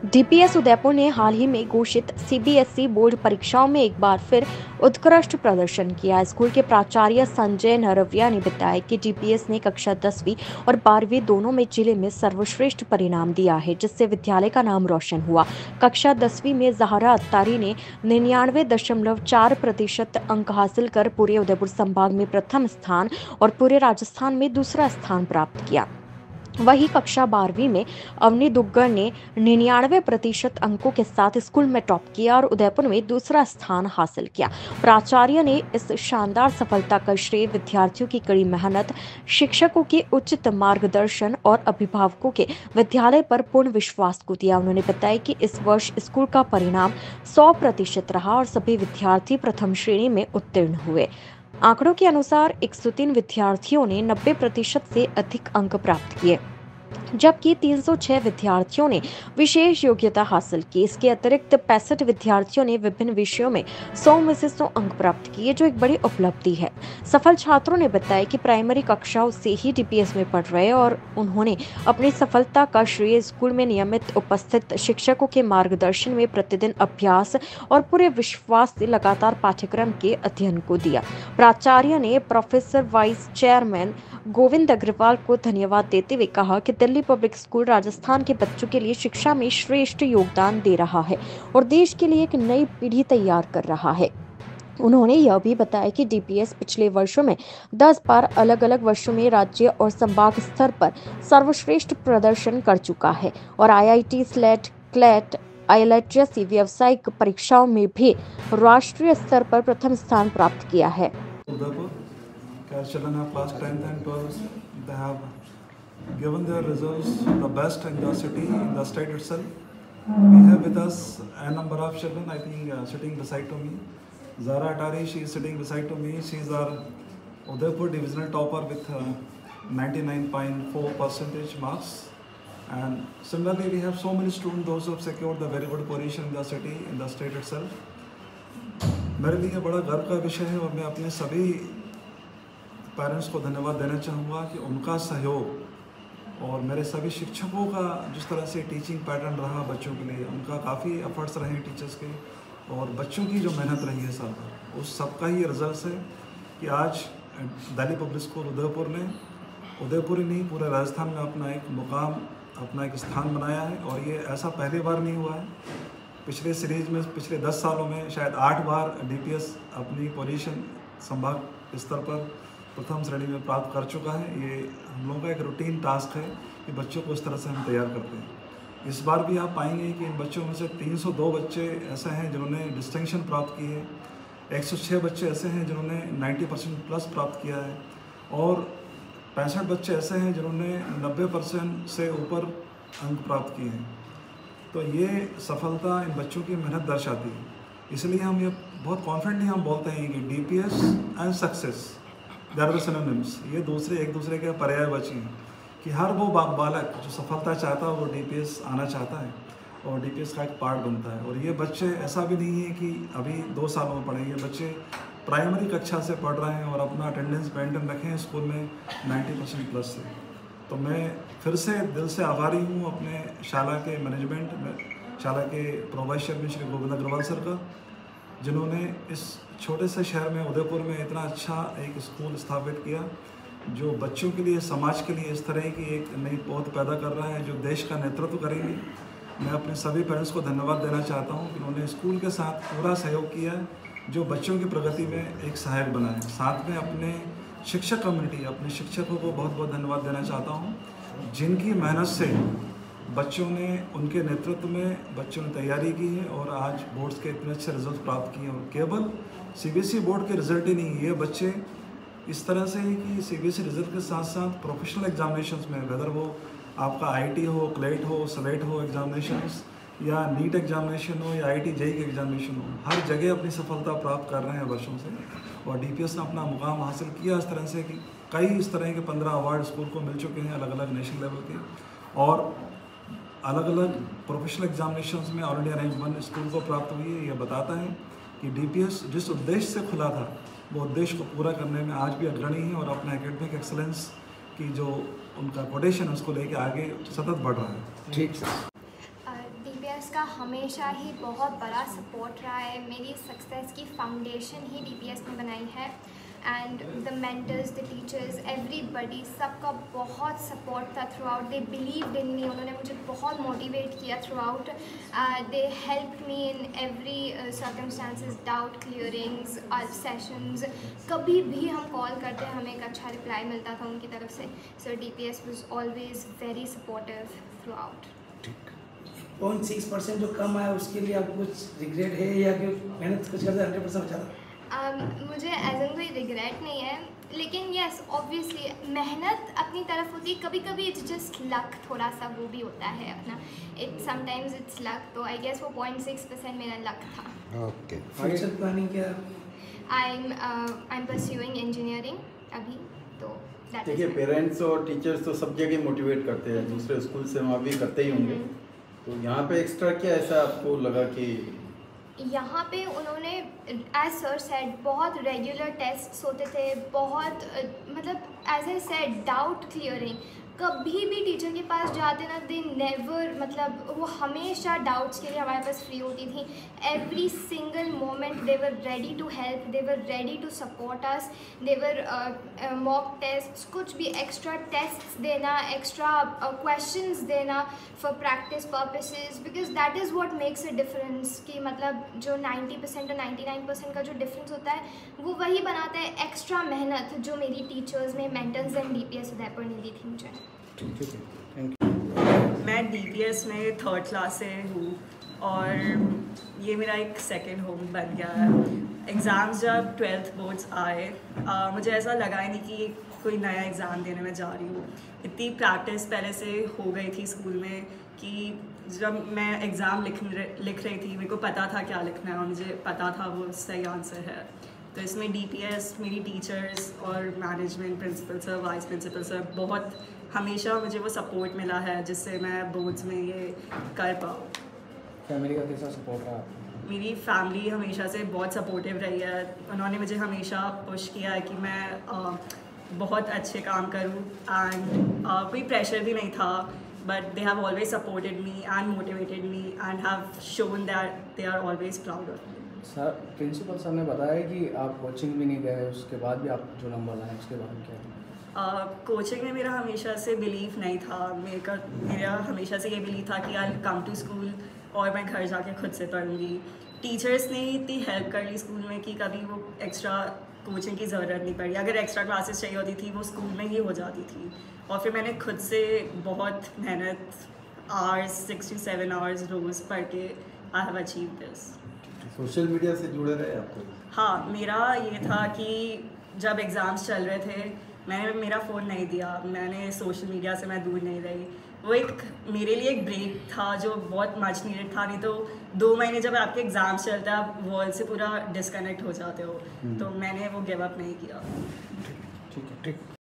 DPS Udaipur ने हाल ही में घोषित सीबीएसई बोर्ड परीक्षाओं में एक बार फिर उत्कृष्ट प्रदर्शन किया। स्कूल के प्राचार्य संजय नरविया ने बताया कि डीपीएस ने कक्षा 10वीं और 12वीं दोनों में जिले में सर्वश्रेष्ठ परिणाम दिया है, जिससे विद्यालय का नाम रोशन हुआ। कक्षा 10वीं में जहरा अत्तारी ने 99.4% अंक हासिल कर पूरे उदयपुर संभाग में प्रथम स्थान और पूरे राजस्थान में दूसरा स्थान प्राप्त किया। वही कक्षा 12वीं में अवनी दुग्गल ने 99% अंकों के साथ स्कूल में टॉप किया और उदयपुर में दूसरा स्थान हासिल किया। प्राचार्य ने इस शानदार सफलता का श्रेय विद्यार्थियों की कड़ी मेहनत, शिक्षकों के उचित मार्गदर्शन और अभिभावकों के विद्यालय पर पूर्ण विश्वास को दिया। उन्होंने बताया कि इस वर्ष स्कूल का परिणाम 100% रहा और सभी विद्यार्थी प्रथम श्रेणी में उत्तीर्ण हुए। आंकड़ों के अनुसार 103 विद्यार्थियों ने 90% से अधिक अंक प्राप्त किए, जबकि 306 विद्यार्थियों ने विशेष योग्यता हासिल की। इसके अतिरिक्त 65 विद्यार्थियों ने विभिन्न विषयों में 100 में से 100 अंक प्राप्त किए, जो एक बड़ी उपलब्धि है। सफल छात्रों ने बताया कि प्राइमरी कक्षाओं से ही डीपीएस में पढ़ रहे और उन्होंने अपनी सफलता का श्रेय स्कूल में नियमित उपस्थित शिक्षकों के मार्गदर्शन में प्रतिदिन अभ्यास और पूरे विश्वास से लगातार पाठ्यक्रम के अध्ययन को दिया। प्राचार्य ने professor vice chairman Govind Agarwal को धन्यवाद देते हुए कहा कि दिल्ली पब्लिक स्कूल राजस्थान के बच्चों के लिए शिक्षा में श्रेष्ठ योगदान दे रहा है और देश के लिए एक नई पीढ़ी तैयार कर रहा है। उन्होंने यह भी बताया कि डीपीएस पिछले वर्षों में 10 बार अलग अलग वर्षों में राज्य और संभाग स्तर पर सर्वश्रेष्ठ प्रदर्शन कर चुका है और आईआईटी, स्लेट, क्लेट, आईएलटीएस जैसी व्यावसायिक परीक्षाओं में भी राष्ट्रीय स्तर पर प्रथम स्थान प्राप्त किया है। Children have class 10th and 12th, they have given their results the best in the city, in the state itself. We have with us a number of children, I think, sitting beside to me. Zara Attari, she is sitting beside to me. She is our Udaipur divisional topper with 99.4% marks. And similarly, we have so many students, those who have secured the very good position in the city, in the state itself. मेरे लिए बड़ा गर्व का विषय है और मैं अपने सभी पेरेंट्स को धन्यवाद देना चाहूँगा कि उनका सहयोग और मेरे सभी शिक्षकों का जिस तरह से टीचिंग पैटर्न रहा बच्चों के लिए, उनका काफ़ी एफर्ट्स रहे टीचर्स के और बच्चों की जो मेहनत रही है साल भर, उस सब का ही रिजल्ट है कि आज दिल्ली पब्लिक स्कूल उदयपुर ने उदयपुर ही नहीं पूरे राजस्थान में अपना एक मुकाम, अपना एक स्थान बनाया है। और ये ऐसा पहली बार नहीं हुआ है। पिछले सीरीज़ में पिछले 10 सालों में शायद 8 बार डीपीएस अपनी पोजीशन संभाग स्तर पर प्रथम श्रेणी में प्राप्त कर चुका है। ये हम लोगों का एक रूटीन टास्क है कि बच्चों को इस तरह से हम तैयार करते हैं। इस बार भी आप पाएंगे कि इन बच्चों में से 302 बच्चे ऐसे हैं जिन्होंने डिस्टिंक्शन प्राप्त की है, 106 बच्चे ऐसे हैं जिन्होंने 90% प्लस प्राप्त किया है और 65 बच्चे ऐसे हैं जिन्होंने 90% से ऊपर अंक प्राप्त किए हैं। तो ये सफलता इन बच्चों की मेहनत दर्शाती है। इसलिए हम ये बहुत कॉन्फिडेंटली हम बोलते हैं कि DPS and success they are the synonyms. ये एक दूसरे के पर्यायवाची हैं कि हर वो बालक जो सफलता चाहता है वो डीपीएस आना चाहता है और डीपीएस का एक पार्ट बनता है। और ये बच्चे ऐसा भी नहीं है कि अभी 2 सालों में पढ़े, ये बच्चे प्राइमरी कक्षा से पढ़ रहे हैं और अपना अटेंडेंस मेंटेन रखे हैं स्कूल में 90% प्लस से। तो मैं फिर से दिल से आभारी हूँ अपने शाला के मैनेजमेंट में, शाला के प्रोवाइसर में श्री गोविंद अग्रवाल सर का, जिन्होंने इस छोटे से शहर में उदयपुर में इतना अच्छा एक स्कूल स्थापित किया जो बच्चों के लिए, समाज के लिए इस तरह की एक नई पौध पैदा कर रहा है जो देश का नेतृत्व करेंगे। मैं अपने सभी पेरेंट्स को धन्यवाद देना चाहता हूँ कि उन्होंने स्कूल के साथ पूरा सहयोग किया जो बच्चों की प्रगति में एक सहायक बना है। साथ में अपने शिक्षक कम्युनिटी, अपने शिक्षकों को बहुत बहुत धन्यवाद देना चाहता हूँ जिनकी मेहनत से बच्चों ने, उनके नेतृत्व में बच्चों ने तैयारी की है और आज बोर्ड्स के इतने अच्छे रिजल्ट प्राप्त किए हैं। और केवल सीबीएसई बोर्ड के रिजल्ट ही नहीं, ये बच्चे इस तरह से ही कि सीबीएसई रिजल्ट के साथ साथ प्रोफेशनल एग्जामिनेशंस में, वेदर वो आपका आईटी हो, क्लेट हो, स्लेट हो एग्जामिनेशंस या नीट एग्जामिनेशन हो या आईटी जेईई के एग्जामिनेशन हो, हर जगह अपनी सफलता प्राप्त कर रहे हैं वर्षों से। और डीपीएस ने अपना मुकाम हासिल किया इस तरह से कि कई इस तरह के 15 अवार्ड स्कूल को मिल चुके हैं अलग अलग नेशनल लेवल के, और अलग अलग प्रोफेशनल एग्जामिनेशंस में ऑल इंडिया रैंक 1 स्कूल को प्राप्त हुई है। यह बताता है कि डीपीएस जिस उद्देश्य से खुला था वो उद्देश्य को पूरा करने में आज भी अग्रणी है और अपना एकेडमिक एक्सेलेंस की जो उनका कोटेशन है उसको लेके आगे सतत बढ़ रहा है। ठीक है। DPS का हमेशा ही बहुत बड़ा सपोर्ट रहा है। मेरी सक्सेस की फाउंडेशन ही DPS ने बनाई है and the mentors, the teachers, everybody, सबका बहुत सपोर्ट था throughout. They believed in me, उन्होंने मुझे बहुत मोटिवेट किया throughout. They help me in every circumstances, doubt clearings, sessions. कभी भी हम कॉल करते हैं हमें एक अच्छा रिप्लाई मिलता था उनकी तरफ से। सो DPS was always very supportive through out. 0.6% जो कम आया उसके लिए आपको कुछ रिग्रेट है या कि मेहनत कुछ करते 100% बचा था? मुझे एज एन कोई रिग्रेट नहीं है, लेकिन यस ऑब्वियसली मेहनत अपनी तरफ होती है। कभी कभी इट्स जस्ट लक, थोड़ा सा वो भी होता है अपना, समटाइम्स इट्स लक। तो आई गेस वो 0.6% मेरा लक था। ओके, फ्यूचर प्लानिंग क्या? आई एम परस्यूइंग इंजीनियरिंग अभी, तो देखिए पेरेंट्स और टीचर्स तो सब जगह मोटिवेट करते हैं, दूसरे स्कूल से वहाँ भी करते ही होंगे, तो यहाँ पे एक्स्ट्रा क्या ऐसा आपको लगा कि यहाँ पे उन्होंने एज सर सेड बहुत रेगुलर टेस्ट्स होते थे, बहुत मतलब as he said doubt clearing. कभी भी टीचर के पास जाते ना, दे नेवर, मतलब वो हमेशा डाउट्स के लिए हमारे पास फ्री होती थी। Every single moment they were ready to help, they were ready to support us. They were mock tests, कुछ भी एक्स्ट्रा टेस्ट्स देना, एक्स्ट्रा क्वेश्चंस देना for practice purposes, because that is what makes a difference. कि मतलब जो 90% और 99% का जो डिफरेंस होता है वो वही बनाता है एक्स्ट्रा मेहनत जो मेरी टीचर्स में, मेंटर्स एंड DPS उदयपुर ने दी थी मुझे। मैं DPS में 3rd क्लास से हूँ और ये मेरा एक सेकंड होम बन गया है। एग्ज़ाम्स जब 12th बोर्ड्स आए, मुझे ऐसा लगा ही नहीं कि कोई नया एग्ज़ाम देने में जा रही हूँ। इतनी प्रैक्टिस पहले से हो गई थी स्कूल में कि जब मैं एग्ज़ाम लिख रही थी मेरे को पता था क्या लिखना है और मुझे पता था वो सही आंसर है। तो इसमें DPS, मेरी टीचर्स और management, principal sir, vice principal sir, बहुत हमेशा मुझे वो सपोर्ट मिला है जिससे मैं बोर्ड्स में ये कर पाऊँ। फैमिली का कैसा सपोर्ट रहा? मेरी फैमिली हमेशा से बहुत सपोर्टिव रही है। उन्होंने मुझे हमेशा पुश किया है कि मैं बहुत अच्छे काम करूँ एंड कोई प्रेशर भी नहीं था, but they have always supported me and motivated me and have shown that they are always proud of me. Sir, principal sir ने बताया कि आप कोचिंग भी नहीं गए, उसके बाद भी आप जो नंबर लाए उसके बाद क्या? कोचिंग में मेरा हमेशा से बिलीव नहीं था। मेरा हमेशा से ये बिलीव था कि आई कम टू स्कूल और मैं घर जाके खुद से पढ़ूंगी। टीचर्स ने इतनी हेल्प कर ली स्कूल में कि कभी वो एक्स्ट्रा कोचिंग की ज़रूरत नहीं पड़ी। अगर एक्स्ट्रा क्लासेस चाहिए होती थी वो स्कूल में ही हो जाती थी। और फिर मैंने खुद से बहुत मेहनत, आवर्स 6 to 7 आवर्स रोज़ पढ़ के I have achieve this. Social media से जुड़े रहे आपको? हाँ, मेरा ये था कि जब एग्ज़ाम्स चल रहे थे मैंने मेरा फ़ोन नहीं दिया, मैंने सोशल मीडिया से मैं दूर नहीं रही। वो एक मेरे लिए एक ब्रेक था जो बहुत मच नीडेड था। नहीं तो 2 महीने जब आपके एग्ज़ाम्स चलते हैं आप वर्ल्ड से पूरा डिस्कनेक्ट हो जाते हो, तो मैंने वो गिव अप नहीं किया। ठीक है, ठीक।